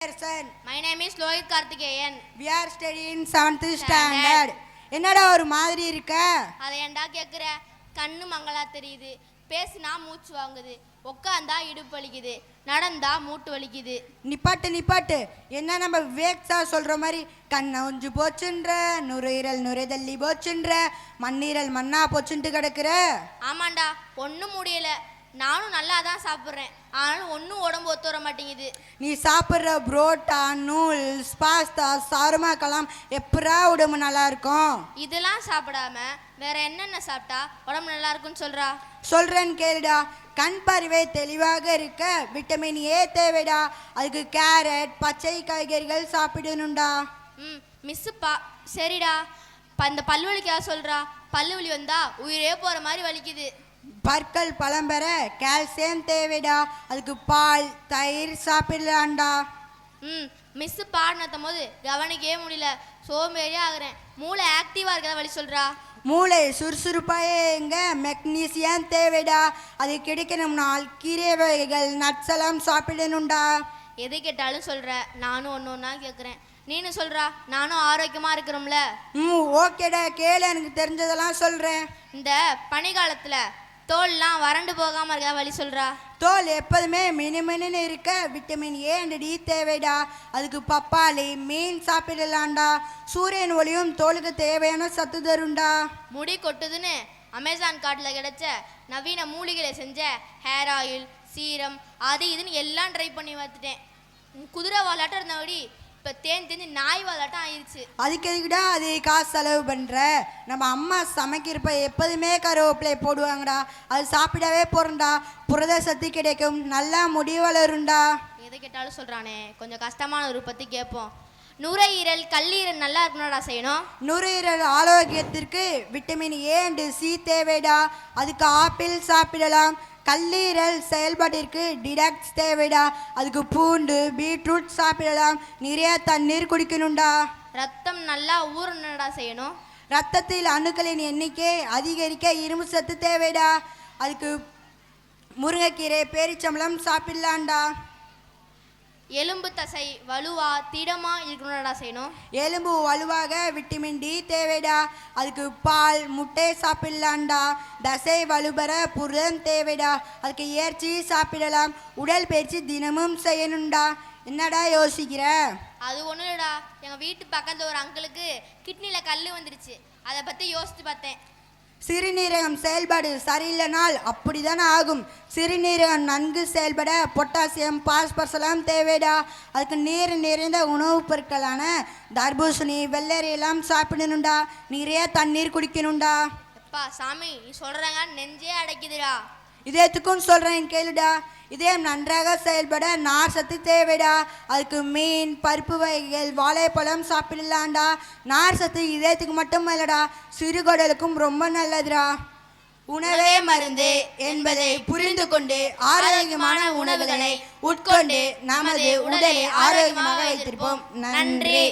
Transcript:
My name is Lohit Karthikeyan. We are studying 7th standard. என்னடா ஒரு மாதிரி இருக்க? அதை ஏன்டா கேக்குற? கண்ணு மங்களா தெரியுது. பேசினா மூச்சு வாங்குது. உட்கார்ந்தா இடுப்பு வலிக்குது. நடந்தா மூட்டு வலிக்குது. நிப்பாட்டு என்ன நம்ம விவேக்ஸா சொல்ற மாதிரி கண்ணை ஒஞ்சு போச்சுன்ற, நுரையீரல் நுரைதள்ளி போச்சுன்ற, மண்ணீரல் மண்ணா போச்சுன்ட்டு கிடக்குற. ஆமாண்டா, ஒன்றும் முடியல. நானும் நல்லா தான் சாப்பிட்றேன், ஆனாலும் ஒன்றும் உடம்பு ஒத்து வர மாட்டேங்குது. நீ சாப்பிட்ற புரோட்டா, நூல்ஸ், பாஸ்தா, சாருமாக்கெல்லாம் எப்பரா உடம்பு நல்லா இருக்கும்? இதெல்லாம் சாப்பிடாம வேற என்னென்ன சாப்பிட்டா உடம்பு நல்லா இருக்குன்னு சொல்றா? சொல்றேன்னு கேளுடா. கண் பார்வை தெளிவாக இருக்க விட்டமின் ஏ தேவைடா. அதுக்கு கேரட், பச்சை காய்கறிகள் சாப்பிடணும்டா. மிஸ்ஸுப்பா சரிடா. இந்த பல்வலிக்காக சொல்றா. பல்லுவலி வந்தா உயிரே போற மாதிரி வலிக்குது. பற்கள் பழம் பெற கால்சியம் தேவைடா. அதுக்கு பால், தயிர் சாப்பிடலாம்டா. மிஸ் பாடினத்தும் போது கவனிக்கவே முடியல, சோம்பேறியா ஆகுறேன். மூளை ஆக்டிவா இருக்கதா வழி சொல்றா. மூளை சுறுசுறுப்பாக எங்க மெக்னீசியம் தேவைடா. அது கிடைக்கணும்னால் கீரை வகைகள், நட்ஸ் எல்லாம் சாப்பிடணும்டா. எது கேட்டாலும் சொல்ற, நானும் ஒன்று ஒன்றா கேட்குறேன். நீனு சொல்றா, நானும் ஆரோக்கியமா இருக்கிறோம்ல. ஓகேடா, கேளு, எனக்கு தெரிஞ்சதெல்லாம் சொல்றேன். இந்த பனிக்காலத்துல தோல்லாம் வறண்டு போகாம இருக்கா வழி சொல்றா. தோல் எப்போதுமே மினுமினு இருக்க விட்டமின் ஏ அண்ட் டி தேவைடா. அதுக்கு பப்பாளி, மீன் சாப்பிடலாம்டா. சூரியன் ஒளியும் தோலுக்கு தேவையான சத்து தரும்டா. முடி கொட்டுதுன்னு அமேசான் காட்டில் கிடைச்ச நவீன மூலிகளை செஞ்ச ஹேர் ஆயில், சீரம், அது இதுன்னு எல்லாம் ட்ரை பண்ணி பார்த்துட்டேன். குதிரை வாலாட்டம் இருந்தபடி இப்போ தேஞ்சு நாய் வாலாட்டம் ஆயிடுச்சு. அதுக்கு எதுக்குடா அது காசு செலவு பண்ணுற? நம்ம அம்மா சமைக்கிறப்ப எப்போதுமே கருவேப்பிலை போடுவாங்கடா. அது சாப்பிடவே போகிறோம்டா. புரத சத்து கிடைக்கும், நல்லா முடி வளரும்டா. எதை கேட்டாலும் சொல்கிறானே, கொஞ்சம் கஷ்டமான ஒரு பற்றி கேட்போம். நுரையீரல், கல்லீரல் நல்லா இருக்கணும்டா செய்யணும். நுரையீரல் ஆரோக்கியத்திற்கு விட்டமின் ஏ அண்ட் சி தேவைடா. அதுக்கு ஆப்பிள் சாப்பிடலாம். கல்லீரல் செயல்பாட்டிற்கு டிடாக்ஸ் தேவைடா. அதுக்கு பூண்டு, பீட்ரூட் சாப்பிடலாம். நிறைய தண்ணீர் குடிக்கணும்டா. ரத்தம் நல்லா ஊறணும்டா செய்யணும். ரத்தத்தில் அணுக்களின் எண்ணிக்கை அதிகரிக்க இரும்பு சத்து தேவைடா. அதுக்கு முருங்கைக்கீரை, பேரிச்சம்பளம் சாப்பிடலாம்டா. எலும்பு தசை வலுவா திடமா இருக்கணும்டா செய்யணும். எலும்பு வலுவாக விட்டமின் டி தேவைடா. அதுக்கு பால், முட்டை சாப்பிடலாம்டா. தசை வலுபெற புரதம் தேவைடா. அதுக்கு இறைச்சி சாப்பிடலாம். உடல் பயிற்சி தினமும் செய்யணும்டா. என்னடா யோசிக்கிற? அது ஒன்றும் இல்லைடா, எங்கள் வீட்டு பக்கத்தில் ஒரு அங்கிளுக்கு கிட்னியில் கல் வந்துருச்சு. அதை பற்றி யோசித்து பார்த்தேன். சிறுநீரகம் செயல்பாடு சரியில்லைனால் அப்படிதான் ஆகும். சிறுநீரகம் நன்கு செயல்பட பொட்டாசியம், பாஸ்பரஸ் எல்லாம் தேவைடா. அதுக்கு நீர் நிறைந்த உணவுப் பொருட்களான தர்பூசணி, வெள்ளரி எல்லாம் சாப்பிடணும்டா. நிறைய தண்ணீர் குடிக்கணும்டா. அப்பா சாமி, நீ சொல்றாங்க நெஞ்சே அடைக்குதுடா. இதயத்துக்கும் சொல்றேன் கேளுடா. இதயம் நன்றாக செயல்பட நார் சத்து தேவைடா. அதுக்கு மீன், பருப்பு வகைகள், வாழைப்பழம் சாப்பிடலாம்டா. நார் சத்து இதயத்துக்கு மட்டும் இல்லடா, சிறுகுடலுக்கும் ரொம்ப நல்லதுடா. உணவே மருந்து என்பதை புரிந்து கொண்டு ஆரோக்கியமான உணவுகளை உட்கொண்டு நமது உடலை ஆரோக்கியமாக வைத்திருப்போம். நன்றி.